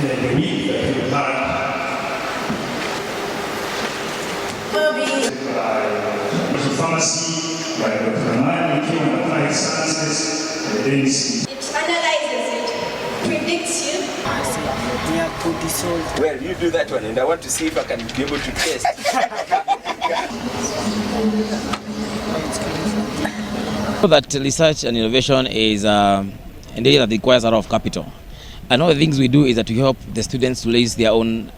the week that we had by pharmacy, by Ritana, human applied sciences, and dentistry. It analyzes it, predicts you. Well, you do that one, and I want to see if I can be able to test. That research and innovation is an area that requires a lot of capital. And one of the things we do is that we help the students to raise their own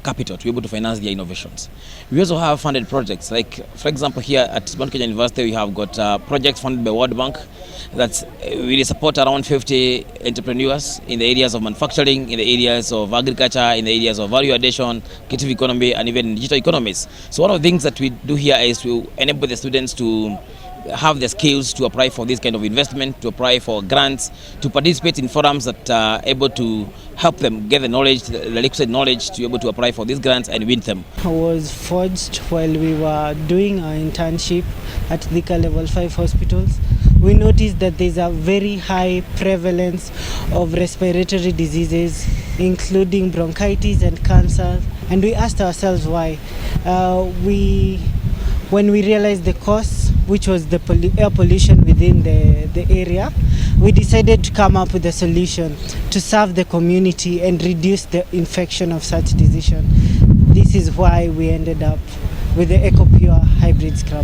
capital to be able to finance their innovations. We also have funded projects, like for example here at Mount Kenya University we have got projects funded by World Bank that really support around 50 entrepreneurs in the areas of manufacturing, in the areas of agriculture, in the areas of value addition, creative economy, and even digital economies. So one of the things that we do here is to enable the students to have the skills to apply for this kind of investment, to apply for grants, to participate in forums that are able to help them get the knowledge, the requisite knowledge to be able to apply for these grants and win them. I was forged while we were doing our internship at Thika Level 5 hospitals. We noticed that there's a very high prevalence of respiratory diseases, including bronchitis and cancer. And we asked ourselves why. When we realized the cause, which was the air pollution within the area, we decided to come up with a solution to serve the community and reduce the infection of such disease. This is why we ended up with the EcoPure hybrid scrub.